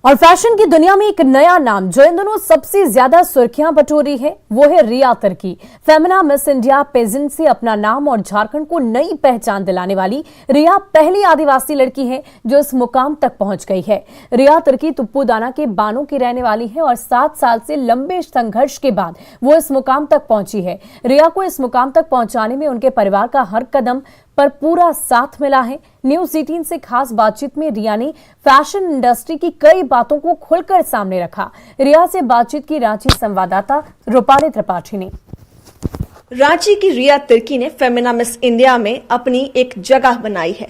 और फैशन की दुनिया में एक नया नाम जो इन दोनों सबसे ज्यादा सुर्खियां बटोरी है वो है Riya Tirkey. Femina Miss India pageant से अपना नाम और झारखंड को नई पहचान दिलाने वाली रिया पहली आदिवासी लड़की है जो इस मुकाम तक पहुंच गई है। रिया तिर्की तुप्पूदाना के बानों की रहने वाली है और 7 साल से लंबे संघर्ष के बाद वो इस मुकाम तक पहुंची है। रिया को इस मुकाम तक पहुंचाने में उनके परिवार का हर कदम पर पूरा साथ मिला है। न्यूज 18 से खास बातचीत में रिया ने फैशन इंडस्ट्री की कई बातों को खुलकर सामने रखा। रिया से बातचीत की रांची संवाददाता रूपाली त्रिपाठी ने। रांची की रिया तिर्की ने फेमिना मिस इंडिया में अपनी एक जगह बनाई है।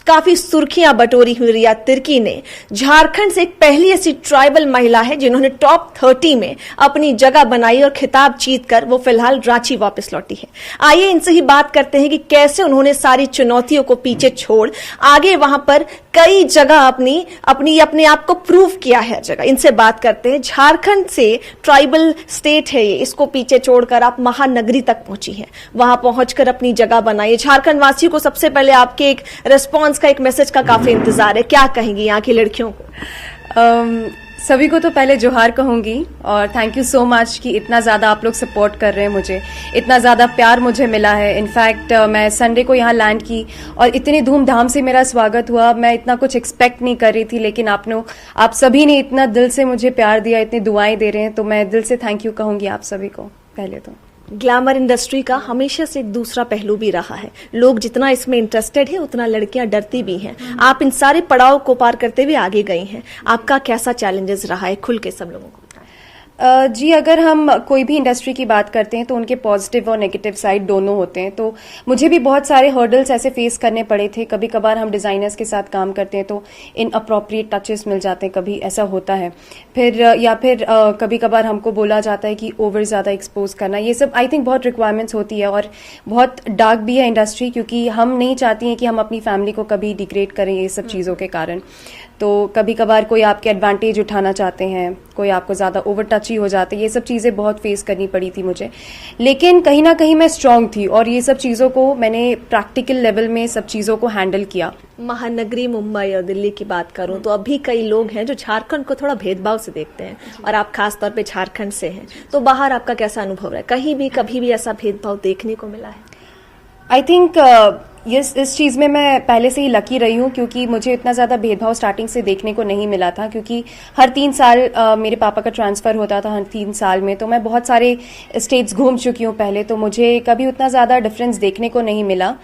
काफी सुर्खियां बटोरी हुई रिया तिर्की ने झारखंड से एक पहली ऐसी ट्राइबल महिला है जिन्होंने टॉप 30 में अपनी जगह बनाई और खिताब जीतकर वो फिलहाल रांची वापस लौटी है। आइए इनसे ही बात करते हैं कि कैसे उन्होंने सारी चुनौतियों को पीछे छोड़ आगे वहां पर कई जगह अपने आप को प्रूव किया है जगह। इनसे बात करते हैं। झारखंड से ट्राइबल स्टेट है ये, इसको पीछे छोड़कर आप महानगरी तक पहुंची हैं, वहां पहुंचकर अपनी जगह बनाई। झारखंड वासियों को सबसे पहले आपके एक रिस्पांस का, एक मैसेज का काफी इंतजार है, क्या कहेंगी यहाँ की लड़कियों को? सभी को तो पहले जोहार कहूंगी और थैंक यू सो मच कि इतना ज़्यादा आप लोग सपोर्ट कर रहे हैं मुझे, इतना ज़्यादा प्यार मुझे मिला है। इनफैक्ट मैं संडे को यहाँ लैंड की और इतनी धूमधाम से मेरा स्वागत हुआ। मैं इतना कुछ एक्सपेक्ट नहीं कर रही थी, लेकिन आप सभी ने इतना दिल से मुझे प्यार दिया, इतनी दुआएं दे रहे हैं, तो मैं दिल से थैंक यू कहूंगी आप सभी को। पहले तो ग्लैमर इंडस्ट्री का हमेशा से एक दूसरा पहलू भी रहा है। लोग जितना इसमें इंटरेस्टेड है उतना लड़कियां डरती भी हैं। आप इन सारे पड़ाव को पार करते हुए आगे गई हैं। आपका कैसा चैलेंजेस रहा है, खुल के सब लोगों को? जी, अगर हम कोई भी इंडस्ट्री की बात करते हैं तो उनके पॉजिटिव और नेगेटिव साइड दोनों होते हैं। तो मुझे भी बहुत सारे हर्डल्स ऐसे फेस करने पड़े थे। कभी कभार हम डिज़ाइनर्स के साथ काम करते हैं तो इन अप्रोप्रिएट टचेस मिल जाते हैं, कभी ऐसा होता है। फिर कभी कभार हमको बोला जाता है कि ओवर ज़्यादा एक्सपोज करना, ये सब आई थिंक बहुत रिक्वायरमेंट्स होती है और बहुत डार्क भी है इंडस्ट्री, क्योंकि हम नहीं चाहती हैं कि हम अपनी फैमिली को कभी डिग्रेड करें ये सब चीज़ों के कारण। तो कभी कभार कोई आपके एडवांटेज उठाना चाहते हैं, कोई आपको ज़्यादा ओवर टची हो जाते हैं, ये सब चीज़ें बहुत फेस करनी पड़ी थी मुझे। लेकिन कहीं ना कहीं मैं स्ट्रांग थी और ये सब चीज़ों को मैंने प्रैक्टिकल लेवल में सब चीज़ों को हैंडल किया। महानगरी मुंबई और दिल्ली की बात करूं तो अभी कई लोग हैं जो झारखंड को थोड़ा भेदभाव से देखते हैं और आप खास तौर पे झारखंड से हैं, तो बाहर आपका कैसा अनुभव है? कहीं भी कभी भी ऐसा भेदभाव देखने को मिला है? आई थिंक इस चीज़ में मैं पहले से ही लकी रही हूँ, क्योंकि मुझे इतना ज़्यादा भेदभाव स्टार्टिंग से देखने को नहीं मिला था। क्योंकि हर 3 साल मेरे पापा का ट्रांसफ़र होता था, हर 3 साल में। तो मैं बहुत सारे स्टेट्स घूम चुकी हूँ पहले, तो मुझे कभी उतना ज़्यादा डिफरेंस देखने को नहीं मिला।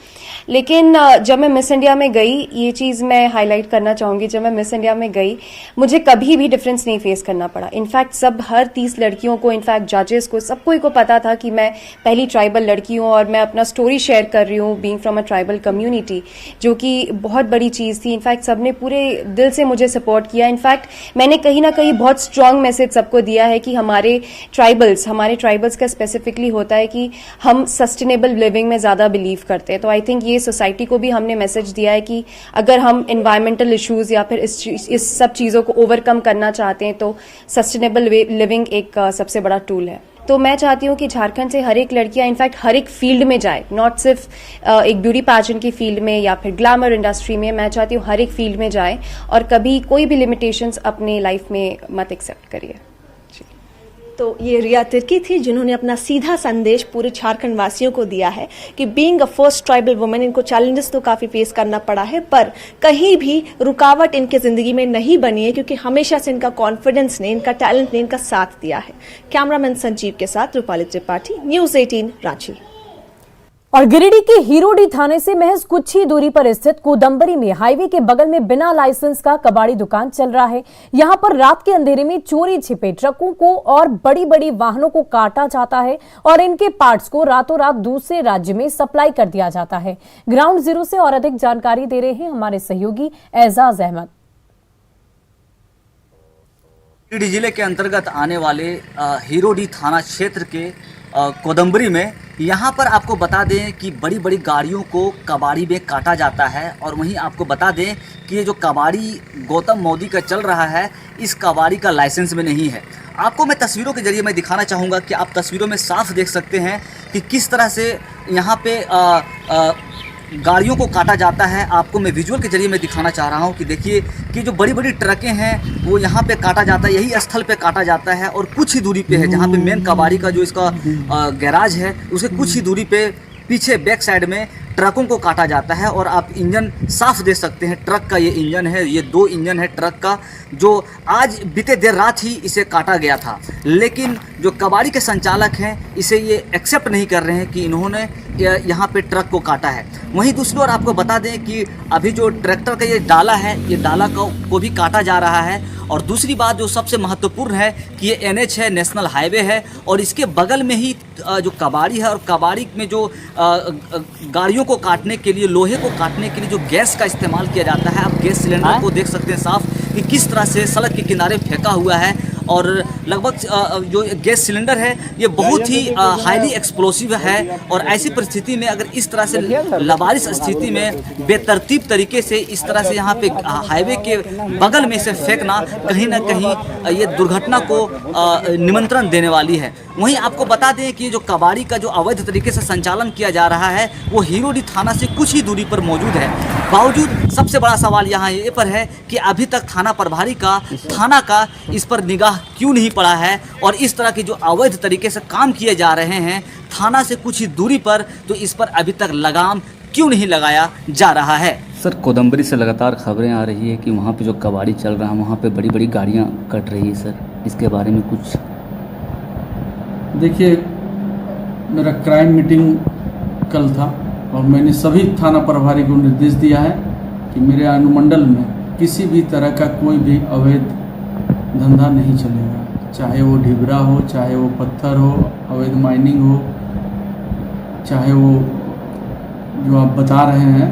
लेकिन जब मैं मिस इंडिया में गई, ये चीज़ मैं हाईलाइट करना चाहूँगी, जब मैं मिस इंडिया में गई मुझे कभी भी डिफरेंस नहीं फेस करना पड़ा। इनफैक्ट हर 30 लड़कियों को, इनफैक्ट जजेस को, सबको को पता था कि मैं पहली ट्राइबल लड़की हूँ और मैं अपना स्टोरी शेयर कर रही हूँ being from a tribal community, जो कि बहुत बड़ी चीज़ थी। इनफैक्ट सबने पूरे दिल से मुझे सपोर्ट किया। इनफैक्ट मैंने कहीं ना कहीं बहुत स्ट्रांग मैसेज सबको दिया है कि हमारे ट्राइबल्स का स्पेसिफिकि होता है कि हम सस्टेनेबल लिविंग में ज़्यादा बिलीव करते हैं। तो आई थिंक ये सोसाइटी को भी हमने मैसेज दिया है कि अगर हम इन्वायरमेंटल इश्यूज या फिर इस सब चीज़ों को ओवरकम करना चाहते हैं तो सस्टेनेबल लिविंग एक सबसे बड़ा टूल है। तो मैं चाहती हूँ कि झारखंड से हर एक लड़कियाँ इनफैक्ट हर एक फील्ड में जाए, नॉट सिर्फ एक ब्यूटी पैजेंट की फील्ड में या फिर ग्लैमर इंडस्ट्री में। मैं चाहती हूँ हर एक फील्ड में जाए और कभी कोई भी लिमिटेशंस अपने लाइफ में मत एक्सेप्ट करिए। तो ये रिया तिर्की थी जिन्होंने अपना सीधा संदेश पूरे झारखंड वासियों को दिया है कि being a first tribal women, इनको चैलेंजेस तो काफी फेस करना पड़ा है, पर कहीं भी रुकावट इनके जिंदगी में नहीं बनी है, क्योंकि हमेशा से इनका कॉन्फिडेंस ने, इनका टैलेंट ने इनका साथ दिया है। कैमरामैन संजीव के साथ रूपाली त्रिपाठी, न्यूज 18 रांची। और गिरिडीह के हीरोडी थाने से महज कुछ ही दूरी पर स्थित कोदम्बरी में हाईवे के बगल में बिना लाइसेंस का कबाड़ी दुकान चल रहा है। यहां पर रात के अंधेरे में चोरी छिपे ट्रकों को और बड़ी बड़ी वाहनों को काटा जाता है और इनके पार्ट्स को रातों रात दूसरे राज्य में सप्लाई कर दिया जाता है। ग्राउंड जीरो से और अधिक जानकारी दे रहे हैं हमारे सहयोगी एजाज अहमद। गिरिडीह जिले के अंतर्गत आने वाले हीरोडी थाना क्षेत्र के कोदम्बरी में यहाँ पर आपको बता दें कि बड़ी बड़ी गाड़ियों को कबाड़ी में काटा जाता है। और वहीं आपको बता दें कि ये जो कबाड़ी गौतम मोदी का चल रहा है, इस कबाड़ी का लाइसेंस में नहीं है। आपको मैं तस्वीरों के जरिए मैं दिखाना चाहूँगा कि आप तस्वीरों में साफ देख सकते हैं कि किस तरह से यहाँ पे गाड़ियों को काटा जाता है। आपको मैं विजुअल के जरिए मैं दिखाना चाह रहा हूँ कि देखिए कि जो बड़ी बड़ी ट्रकें हैं वो यहाँ पे काटा जाता है, यही स्थल पे काटा जाता है और कुछ ही दूरी पे है जहाँ पे मेन कबाड़ी का जो इसका गैराज है उसके कुछ ही दूरी पे पीछे बैक साइड में ट्रकों को काटा जाता है। और आप इंजन साफ देख सकते हैं, ट्रक का ये इंजन है, ये 2 इंजन है ट्रक का, जो आज बीते देर रात ही इसे काटा गया था। लेकिन जो कबाड़ी के संचालक हैं इसे ये एक्सेप्ट नहीं कर रहे हैं कि इन्होंने यहाँ पे ट्रक को काटा है। वहीं दूसरी ओर आपको बता दें कि अभी जो ट्रैक्टर का ये डाला है, ये डाला को भी काटा जा रहा है। और दूसरी बात जो सबसे महत्वपूर्ण है कि ये NH है, नेशनल हाईवे है और इसके बगल में ही जो कबाड़ी है और कबाड़ी में जो गाड़ियों को काटने के लिए, लोहे को काटने के लिए जो गैस का इस्तेमाल किया जाता है, आप गैस सिलेंडर को देख सकते हैं साफ कि किस तरह से सड़क के किनारे फेंका हुआ है। और लगभग जो गैस सिलेंडर है ये बहुत ही हाईली एक्सप्लोसिव है और ऐसी परिस्थिति में अगर इस तरह से लबारिश स्थिति में बेतरतीब तरीके से इस तरह से यहाँ पे हाईवे के बगल में से फेंकना कहीं ना कहीं ये दुर्घटना को निमंत्रण देने वाली है। वहीं आपको बता दें कि जो कबाड़ी का जो अवैध तरीके से संचालन किया जा रहा है वो हीरोडी थाना से कुछ ही दूरी पर मौजूद है। बावजूद सबसे बड़ा सवाल यहाँ ये पर है कि अभी तक थाना प्रभारी का, थाना का इस पर निगाह क्यों नहीं पड़ा है और इस तरह के जो अवैध तरीके से काम किए जा रहे हैं थाना से कुछ ही दूरी पर, तो इस पर अभी तक लगाम क्यों नहीं लगाया जा रहा है। सर, कोदम्बरी से लगातार खबरें आ रही है कि वहाँ पे जो कबाड़ी चल रहा है वहाँ पे बड़ी बड़ी गाड़ियाँ कट रही है। सर, इसके बारे में कुछ देखिए, मेरा क्राइम मीटिंग कल था और मैंने सभी थाना प्रभारी को निर्देश दिया है कि मेरे अनुमंडल में किसी भी तरह का कोई भी अवैध धंधा नहीं चलेगा, चाहे वो ढिबरा हो, चाहे वो पत्थर हो, अवैध माइनिंग हो, चाहे वो जो आप बता रहे हैं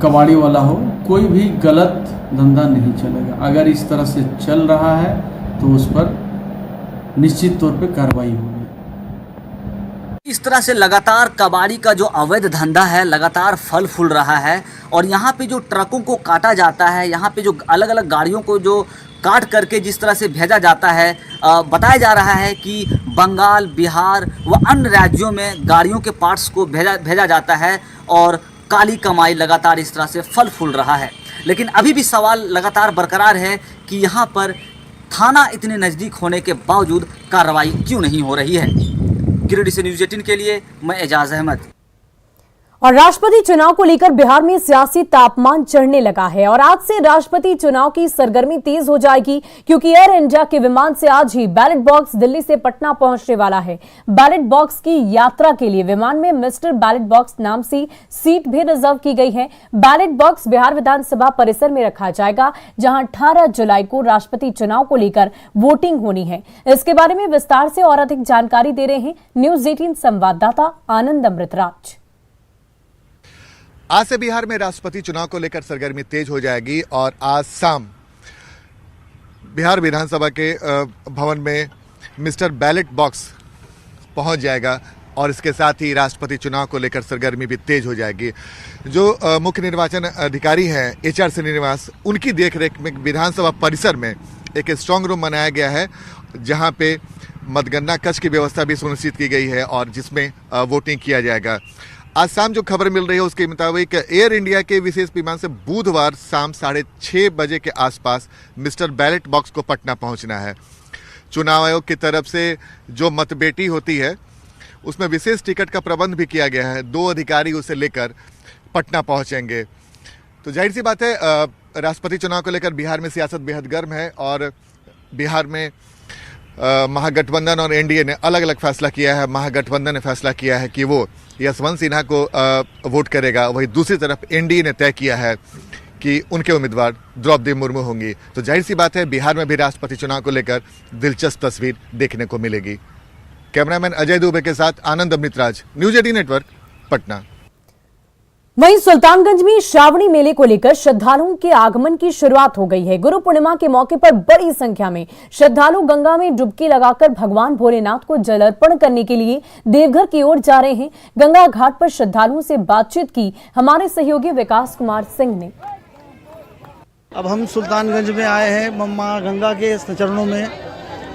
कबाड़ी वाला हो, कोई भी गलत धंधा नहीं चलेगा। अगर इस तरह से चल रहा है तो उस पर निश्चित तौर पे कार्रवाई होगी। इस तरह से लगातार कबाड़ी का जो अवैध धंधा है लगातार फल फूल रहा है और यहाँ पे जो ट्रकों को काटा जाता है, यहाँ पे जो अलग अलग गाड़ियों को जो काट करके जिस तरह से भेजा जाता है, बताया जा रहा है कि बंगाल, बिहार व अन्य राज्यों में गाड़ियों के पार्ट्स को भेजा जाता है और काली कमाई लगातार इस तरह से फल फूल रहा है। लेकिन अभी भी सवाल लगातार बरकरार है कि यहाँ पर थाना इतने नज़दीक होने के बावजूद कार्रवाई क्यों नहीं हो रही है। गिरिडीह से न्यूज़ 18 के लिए मैं एजाज अहमद। और राष्ट्रपति चुनाव को लेकर बिहार में सियासी तापमान चढ़ने लगा है और आज से राष्ट्रपति चुनाव की सरगर्मी तेज हो जाएगी क्योंकि एयर इंडिया के विमान से आज ही बैलेट बॉक्स दिल्ली से पटना पहुंचने वाला है। बैलेट बॉक्स की यात्रा के लिए विमान में मिस्टर बैलेट बॉक्स नाम से सीट भी रिजर्व की गई है। बैलेट बॉक्स बिहार विधानसभा परिसर में रखा जाएगा जहां 18 जुलाई को राष्ट्रपति चुनाव को लेकर वोटिंग होनी है। इसके बारे में विस्तार से और अधिक जानकारी दे रहे हैं न्यूज़ 18 संवाददाता आनंद अमृतराज। आज से बिहार में राष्ट्रपति चुनाव को लेकर सरगर्मी तेज हो जाएगी और आज शाम बिहार विधानसभा के भवन में मिस्टर बैलेट बॉक्स पहुंच जाएगा और इसके साथ ही राष्ट्रपति चुनाव को लेकर सरगर्मी भी तेज हो जाएगी। जो मुख्य निर्वाचन अधिकारी हैं HR श्रीनिवास, उनकी देखरेख में विधानसभा परिसर में एक स्ट्रांग रूम बनाया गया है जहां पे मतगणना कक्ष की व्यवस्था भी सुनिश्चित की गई है और जिसमें वोटिंग किया जाएगा। आज शाम जो खबर मिल रही है उसके मुताबिक एयर इंडिया के विशेष विमान से बुधवार शाम 6:30 बजे के आसपास मिस्टर बैलेट बॉक्स को पटना पहुंचना है। चुनाव आयोग की तरफ से जो मतबेटी होती है उसमें विशेष टिकट का प्रबंध भी किया गया है। 2 अधिकारी उसे लेकर पटना पहुंचेंगे। तो जाहिर सी बात है राष्ट्रपति चुनाव को लेकर बिहार में सियासत बेहद गर्म है और बिहार में महागठबंधन और एनडीए ने अलग अलग फैसला किया है। महागठबंधन ने फैसला किया है कि वो यशवंत सिन्हा को वोट करेगा, वहीं दूसरी तरफ एनडीए ने तय किया है कि उनके उम्मीदवार द्रौपदी मुर्मू होंगी। तो जाहिर सी बात है बिहार में भी राष्ट्रपति चुनाव को लेकर दिलचस्प तस्वीर देखने को मिलेगी। कैमरामैन अजय दुबे के साथ आनंद अमृतराज, न्यूज़ 18 नेटवर्क, पटना। वहीं सुल्तानगंज में श्रावणी मेले को लेकर श्रद्धालुओं के आगमन की शुरुआत हो गई है। गुरु पूर्णिमा के मौके पर बड़ी संख्या में श्रद्धालु गंगा में डुबकी लगाकर भगवान भोलेनाथ को जल अर्पण करने के लिए देवघर की ओर जा रहे हैं। गंगा घाट पर श्रद्धालुओं से बातचीत की हमारे सहयोगी विकास कुमार सिंह ने। अब हम सुल्तानगंज में आए हैं मम्मा गंगा के चरणों में।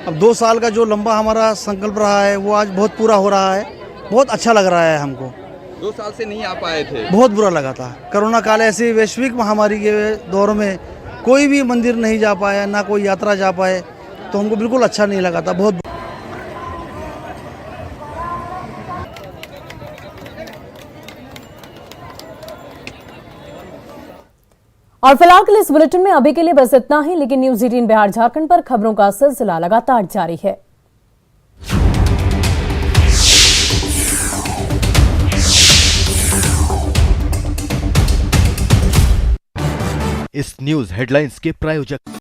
अब 2 साल का जो लंबा हमारा संकल्प रहा है वो आज बहुत पूरा हो रहा है। बहुत अच्छा लग रहा है हमको। 2 साल से नहीं आ पाए थे। बहुत बुरा लगा था। कोरोना काल ऐसी वैश्विक महामारी के दौर में कोई भी मंदिर नहीं जा पाया, ना कोई यात्रा जा पाए, तो हमको बिल्कुल अच्छा नहीं लगा था। बहुत और फिलहाल के लिए इस बुलेटिन में अभी के लिए बस इतना ही, लेकिन न्यूज़ 18 बिहार झारखंड पर खबरों का सिलसिला लगातार जारी है। इस न्यूज हेडलाइंस के प्रायोजक